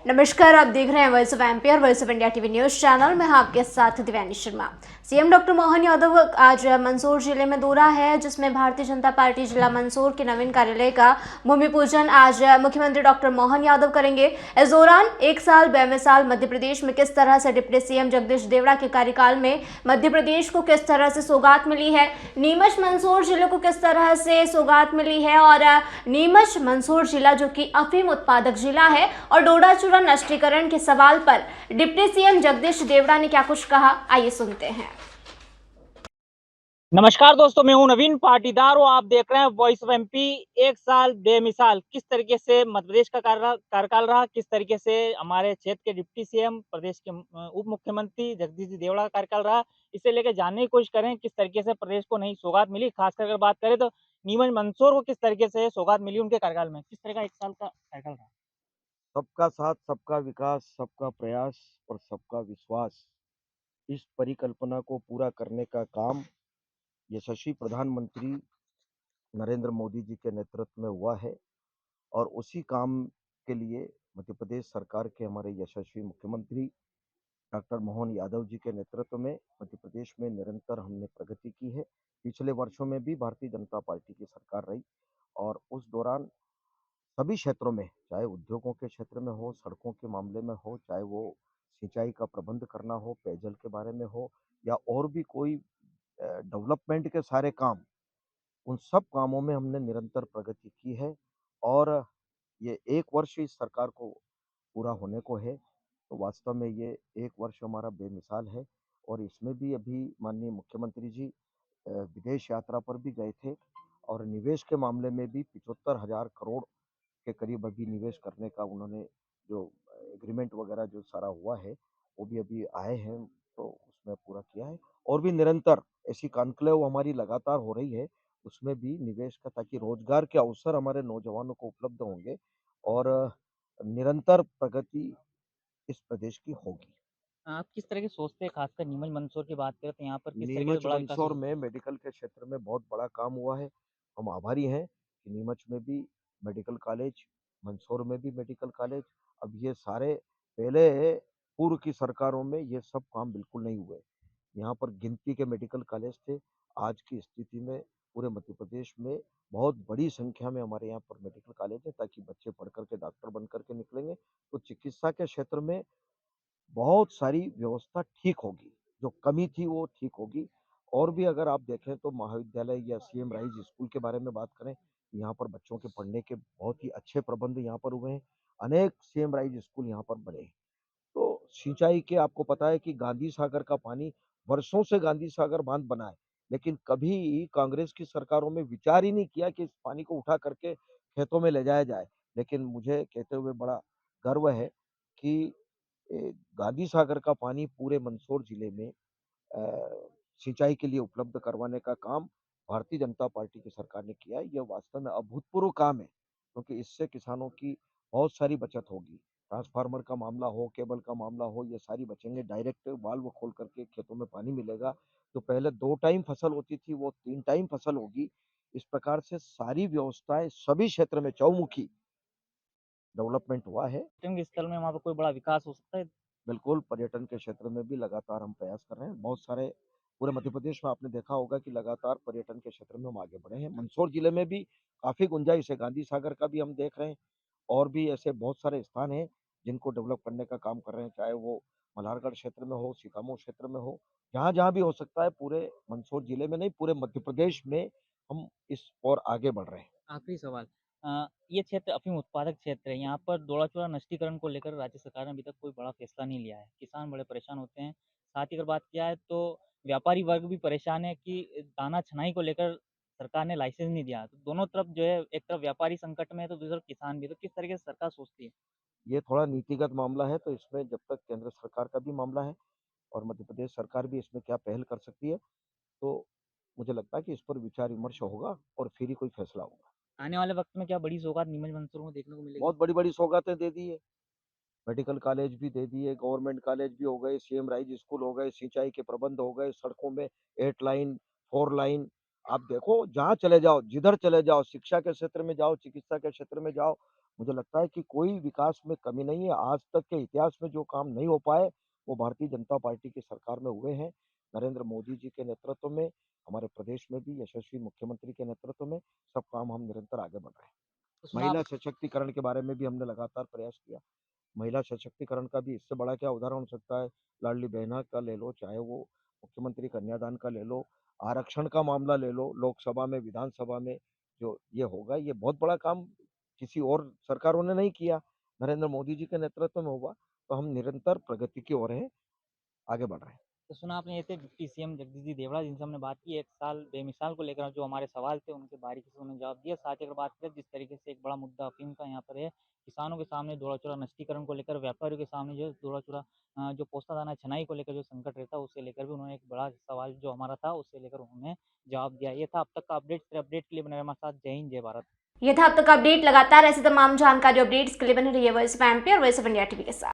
नमस्कार, आप देख रहे हैं voice of ampere, voice of India TV news channel में। आपके साथ दिव्यानी शर्मा। सीएम डॉक्टर मोहन यादव आज मंदसौर जिले में दौरा है, जिसमें भारतीय जनता पार्टी जिला मंदसौर के नवीन कार्यालय का भूमि पूजन आज मुख्यमंत्री डॉक्टर मोहन यादव करेंगे। इस दौरान एक साल बेमिसाल मध्य प्रदेश में किस तरह से डिप्टी सीएम जगदीश देवड़ा के कार्यकाल में मध्य प्रदेश को किस तरह से सौगात मिली है, नीमच मंदसौर जिले को किस तरह से सौगात मिली है, और नीमच मंदसौर जिला जो कि अफीम उत्पादक जिला है, और डोडा चूरा नष्टीकरण के सवाल पर डिप्टी सीएम जगदीश देवड़ा ने क्या कुछ कहा, आइए सुनते हैं। नमस्कार दोस्तों, मैं हूं नवीन पाटीदार और आप देख रहे हैं वॉइस ऑफ एमपी। एक साल बेमिसाल किस तरीके से मध्य प्रदेश का कार्यकाल रहा, किस तरीके से हमारे क्षेत्र के डिप्टी सीएम, प्रदेश के उप मुख्यमंत्री जगदीश जी देवड़ा का कार्यकाल रहा, इसे लेकर जानने की कोशिश करें किस तरीके से प्रदेश को नई सौगात मिली। खासकर अगर बात करें तो नीमच मंदसौर को किस तरीके से सौगात मिली उनके कार्यकाल में, किस तरह का एक साल का कार्यकाल रहा। सबका साथ, सबका विकास, सबका प्रयास और सबका विश्वास, इस परिकल्पना को पूरा करने का काम यशस्वी प्रधानमंत्री नरेंद्र मोदी जी के नेतृत्व में हुआ है। और उसी काम के लिए मध्य प्रदेश सरकार के हमारे यशस्वी मुख्यमंत्री डॉक्टर मोहन यादव जी के नेतृत्व में मध्य प्रदेश में निरंतर हमने प्रगति की है। पिछले वर्षों में भी भारतीय जनता पार्टी की सरकार रही और उस दौरान सभी क्षेत्रों में, चाहे उद्योगों के क्षेत्र में हो, सड़कों के मामले में हो, चाहे वो सिंचाई का प्रबंध करना हो, पेयजल के बारे में हो, या और भी कोई डेवलपमेंट के सारे काम, उन सब कामों में हमने निरंतर प्रगति की है। और ये एक वर्ष इस सरकार को पूरा होने को है, तो वास्तव में ये एक वर्ष हमारा बेमिसाल है। और इसमें भी अभी माननीय मुख्यमंत्री जी विदेश यात्रा पर भी गए थे और निवेश के मामले में भी 75,000 करोड़ के करीब अभी निवेश करने का उन्होंने जो एग्रीमेंट वगैरह जो सारा हुआ है, वो भी अभी आए हैं, तो उसमें पूरा किया है। और भी निरंतर ऐसी कॉन्क्लेव हमारी लगातार हो रही है, उसमें भी निवेश का, ताकि रोजगार के अवसर हमारे नौजवानों को उपलब्ध होंगे और निरंतर प्रगति इस प्रदेश की होगी। आप किस तरह की सोचते हैं, खासकर नीमच मंदसौर की बात करें तो यहाँ पर किस तरीके से नीमच बड़ा विकास मंदसौर हुआ। में मेडिकल के क्षेत्र में बहुत बड़ा काम हुआ है। हम आभारी हैं कि नीमच में भी मेडिकल कॉलेज, मंदसौर में भी मेडिकल कॉलेज, अब ये सारे पहले पूर्व की सरकारों में ये सब काम बिल्कुल नहीं हुए। यहाँ पर गिनती के मेडिकल कॉलेज थे। आज की स्थिति में पूरे मध्य प्रदेश में बहुत बड़ी संख्या में हमारे यहाँ पर मेडिकल कॉलेज है, ताकि बच्चे पढ़ कर के डॉक्टर बन कर के निकलेंगे तो चिकित्सा के क्षेत्र में बहुत सारी व्यवस्था ठीक होगी, जो कमी थी वो ठीक होगी। और भी अगर आप देखें तो महाविद्यालय या सीएम राइज स्कूल के बारे में बात करें, यहाँ पर बच्चों के पढ़ने के बहुत ही अच्छे प्रबंध यहाँ पर हुए हैं। अनेक सीएम राइज स्कूल यहाँ पर बने हैं। तो सिंचाई के आपको पता है कि गांधी सागर का पानी, वर्षों से गांधी सागर बांध बना है, लेकिन कभी कांग्रेस की सरकारों में विचार ही नहीं किया कि इस पानी को उठा करके खेतों में ले जाया जाए। लेकिन मुझे कहते हुए बड़ा गर्व है कि गांधी सागर का पानी पूरे मंदसौर जिले में सिंचाई के लिए उपलब्ध करवाने का काम भारतीय जनता पार्टी की सरकार ने किया है। यह वास्तव में अभूतपूर्व काम है, क्योंकि इससे किसानों की बहुत सारी बचत होगी। ट्रांसफार्मर का मामला हो, केबल का मामला हो, ये सारी बचेंगे। डायरेक्ट वाल्व खोल करके खेतों में पानी मिलेगा, तो पहले 2 टाइम फसल होती थी, वो 3 टाइम फसल होगी। इस प्रकार से सारी व्यवस्थाएं सभी क्षेत्र में चौमुखी डेवलपमेंट हुआ है। पर्यटन स्थल में वहाँ पर कोई बड़ा विकास हो सकता है। बिल्कुल, पर्यटन के क्षेत्र में भी लगातार हम प्रयास कर रहे हैं। बहुत सारे पूरे मध्य प्रदेश में आपने देखा होगा कि लगातार पर्यटन के क्षेत्र में हम आगे बढ़े हैं। मंदसौर जिले में भी काफ़ी गुंजाइश है, गांधी सागर का भी हम देख रहे हैं। और भी ऐसे बहुत सारे स्थान हैं जिनको डेवलप करने का काम कर रहे हैं, चाहे वो मल्हारगढ़ क्षेत्र में हो, सीतामऊ क्षेत्र में हो, जहाँ-जहाँ भी हो सकता है। पूरे मंदसौर जिले में नहीं, पूरे मध्य प्रदेश में हम इस ओर आगे बढ़ रहे हैं। आखिरी सवाल, ये क्षेत्र अफीम उत्पादक क्षेत्र है। यहाँ पर दौड़ा-चूरा नष्टीकरण को लेकर राज्य सरकार ने अभी तक कोई बड़ा फैसला नहीं लिया है। किसान बड़े परेशान होते हैं। साथ ही अगर बात किया है तो व्यापारी वर्ग भी परेशान है कि दाना छनाई को लेकर सरकार ने लाइसेंस नहीं दिया। तो दोनों तरफ जो है, एक तरफ व्यापारी संकट में है तो दूसरी तरफ किसान भी। तो किस तरीके से सरकार सोचती है? ये थोड़ा नीतिगत मामला है, तो इसमें जब तक केंद्र सरकार का भी मामला है और मध्य प्रदेश सरकार भी इसमें क्या पहल कर सकती है, तो मुझे लगता है कि इस पर विचार विमर्श होगा और फिर ही कोई फैसला होगा। आने वाले वक़्त में क्या बड़ी सौगात नीमच मंदसौर को देखने को मिलेगी? बहुत बड़ी-बड़ी सौगातें दे दी है, मेडिकल कॉलेज भी दे दिए, गवर्नमेंट कॉलेज भी हो गए, सीएम राइज स्कूल हो गए, सिंचाई के प्रबंध हो गए, सड़कों में 8 लाइन, 4 लाइन। आप देखो जहाँ चले जाओ, जिधर चले जाओ, शिक्षा के क्षेत्र में जाओ, चिकित्सा के क्षेत्र में जाओ, मुझे लगता है कि कोई विकास में कमी नहीं है। आज तक के इतिहास में जो काम नहीं हो पाए, वो भारतीय जनता पार्टी की सरकार में हुए हैं। नरेंद्र मोदी जी के नेतृत्व में, हमारे प्रदेश में भी यशस्वी मुख्यमंत्री के नेतृत्व में सब काम हम निरंतर आगे बढ़ रहे हैं। तो सुना महिला सशक्तिकरण के बारे में भी हमने लगातार प्रयास किया। महिला सशक्तिकरण का भी इससे बड़ा क्या उदाहरण हो सकता है? लाडली बहना का ले लो, चाहे वो मुख्यमंत्री कन्यादान का ले लो, आरक्षण का मामला ले लो, लोकसभा में, विधानसभा में जो ये होगा, ये बहुत बड़ा काम किसी और सरकारों ने नहीं किया, नरेंद्र मोदी जी के नेतृत्व में हुआ। तो हम निरंतर प्रगति की ओर हैं, आगे बढ़ रहे हैं। तो सुना आपने ये थे डिप्टी सीएम जगदीश जी देवड़ा जिनसे हमने बात की 1 साल बेमिसाल को लेकर जो हमारे सवाल थे उनके बारीकी से उन्होंने जवाब दिया। साथ ही अगर बात करें जिस तरीके से एक बड़ा मुद्दा अफ़ीम का यहाँ पर है, किसानों के सामने दौड़ा-चौड़ा नष्टीकरण को लेकर, व्यापारियों के सामने जो है दौड़ा-चौड़ा जो पोस्तादाना छनाई को लेकर जो संकट रहता है उससे लेकर भी उन्होंने एक बड़ा सवाल जो हमारा था उससे लेकर उन्होंने जवाब दिया। ये था अब तक का अपडेट। फिर अपडेट के लिए बने रहिए हमारे साथ। जय हिंद, जय भारत। ये था अब तक अपडेट। लगातार ऐसी तमाम जानकारी अपडेट्स के लिए बने रहिए वॉइस ऑफ एमपी और वॉइस ऑफ इंडिया टीवी के साथ।